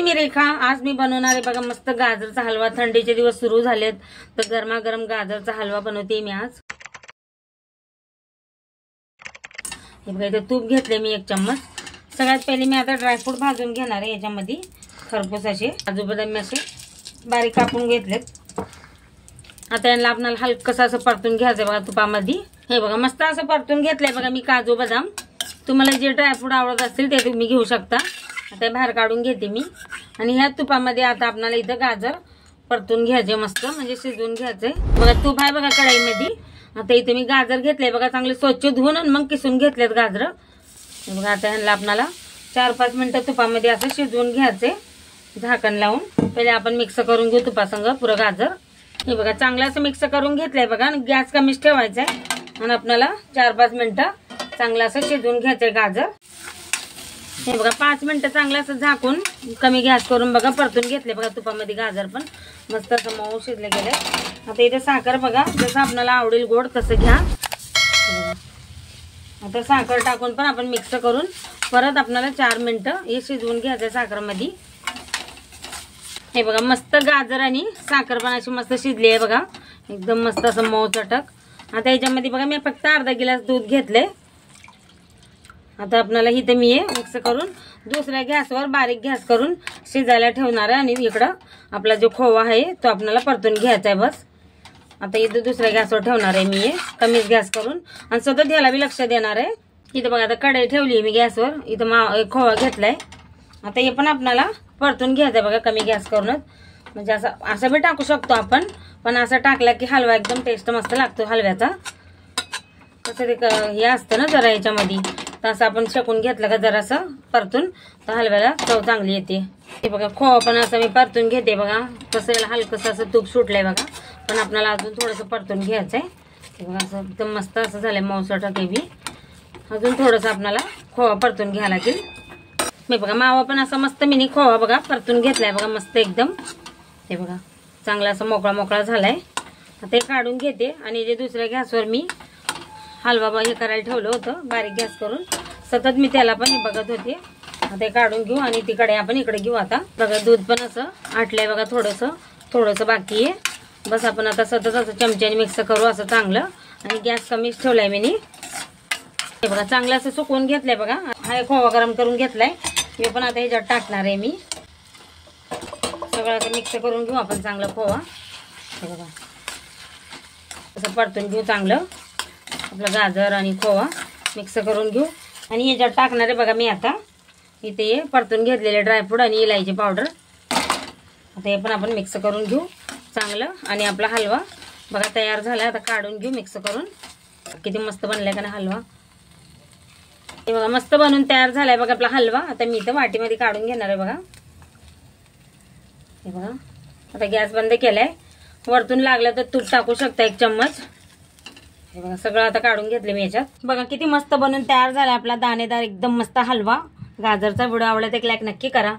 मी रेखा. आज मी बनवणार आहे बघा मस्त गाजरचा हलवा. थंडीचे दिवस सुरू झालेत तर गरमागरम गाजरचा हलवा बनवते मी आज. हे बघा इथे तूप घेतले मी 1 चम्मच. सगळ्यात पहिले मी आता ड्रायफ्रूट भाजून घेणार आहे. याच्यामध्ये खरपूस असे काजू बदाम असे बारीक कापून घेतलेत. आता यांना आपल्याला हलकसं असं परतून घ्यायचं बघा तुपामध्ये. हे बघा मस्त असं परतून घेतलंय बघा मी काजू बदाम. तुम्हाला जे ड्रायफ्रूट आवडत असतील ते तुम्ही घेऊ शकता. आता बाहेर काढून घेते मी. आणि ह्या तुपामध्ये आता आपल्याला इथं गाजर परतून घ्यायचे मस्त म्हणजे शिजवून घ्यायचंय. बघा तूप आहे बघा कढईमध्ये. आता इथे मी गाजर घेतले बघा चांगले स्वच्छ धुवून आणि मग किसून घेतलेत गाजर. बघा आता ह्यांना आपल्याला 4-5 मिनिटं तुपामध्ये असं शिजवून घ्यायचे झाकण लावून. पहिले आपण मिक्स करून घेऊ तुपासंग पुरं गाजर. हे बघा चांगलं असं मिक्स करून घेतलंय बघा. आणि गॅस कमीच ठेवायचा आहे आणि आपल्याला 4-5 मिनिटं चांगलं असं शिजवून घ्यायचंय गाजर. हे बघा 5 मिनिटं चांगलं असं झाकून कमी गॅस करून बघा परतून घेतले बघा तुपामध्ये गाजर पण मस्त असं मऊ शिजले गेले. आता इथे साखर बघा जसं आपल्याला आवडेल गोड तसं घ्या. आता साखर टाकून पण आपण मिक्स करून परत आपल्याला 4 मिनिटं हे शिजवून घ्यायचं साखरमध्ये. हे बघा मस्त गाजर आणि साखर पण अशी मस्त शिजली आहे बघा एकदम मस्त असं मऊ चटक. आता याच्यामध्ये बघा मी फक्त अर्धा गिलास दूध घेतले. आता आपल्याला इथे मी हे मिक्स करून दुसऱ्या गॅसवर बारीक गॅस करून शिजायला ठेवणार आहे. आणि इकडं आपला जो खोवा आहे तो आपल्याला परतून घ्यायचा आहे बस. आता इथं दुसऱ्या गॅसवर ठेवणार आहे मी हे कमीच गॅस करून. आणि सतत ह्याला बी लक्ष देणार आहे. इथं बघा आता कढई ठेवली आहे मी गॅसवर. इथं खोवा घेतलाय. आता हे पण आपल्याला परतून घ्यायचं आहे बघा कमी गॅस करूनच. म्हणजे असं बी टाकू शकतो आपण पण असं टाकला की हलवा एकदम टेस्ट मस्त लागतो हलव्याचा. कसं ते हे असतं ना जरा याच्यामध्ये तसं आपण शेकून घेतलं का जरासं परतून तर हलव्याला चव चांगली येते. हे बघा खोवा पण असं मी परतून घेते बघा. कसं हलकंसं असं तूप सुटलंय बघा पण आपल्याला अजून थोडंसं परतून घ्यायचंय. हे बघा असं एकदम मस्त असं झालंय मऊसट हे बी. अजून थोडंसं आपल्याला खोवा परतून घ्यायला लागेल. मी बघा मावा पण असं मस्त मिनी खोवा बघा परतून घेतलाय बघा मस्त एकदम. हे बघा चांगला असं मोकळा मोकळा झालाय. आता हे काढून घेते. आणि जे दुसऱ्या गॅसवर मी हलवा हे करायला ठेवलं होतं बारीक गॅस करून सतत मी त्याला पण हे बघत होते. आता हे काढून घेऊ आणि तिकडे आपण इकडे घेऊ. आता बघा दूध पण असं आटलंय बघा थोडंसं बाकी आहे बस. आपण आता सतत असं चमच्याने मिक्स करू असं चांगलं. आणि गॅस कमीच ठेवलाय मी. हे बघा चांगलं असं सुकवून घेतलंय बघा. हा एक खोवा गरम करून घेतलाय. हे पण आता ह्याच्यात टाकणार आहे मी. सगळं असं मिक्स करून घेऊ आपण चांगलं खोवा. हे बघा असं परतून घेऊ चांगलं आपलं गाजर आणि खोवा मिक्स करून घेऊ. आणि ह्याच्यात टाकणार आहे बघा मी आता इथे परतून घेतलेले ड्रायफ्रूट आणि इलायची पावडर. आता हे पण आपण मिक्स करून घेऊ चांगलं. आणि आपला हलवा बघा तयार झाला. आता काढून घेऊ मिक्स करून. किती मस्त बनलाय का ना हलवा. हे बघा मस्त बनून तयार झालाय बघा आपला हलवा. आता मी इथं वाटीमध्ये काढून घेणार आहे बघा. हे बघा आता गॅस बंद केलाय. वरतून लागलं तर तूप टाकू शकता 1 चम्मच. हे बघा सगळं आता काढून घेतले मी याच्यात. बघा किती मस्त बनून तयार झालाय आपला दाणेदार एकदम मस्त हलवा गाजरचा. व्हिडिओ आवडला तर एक लाईक नक्की करा.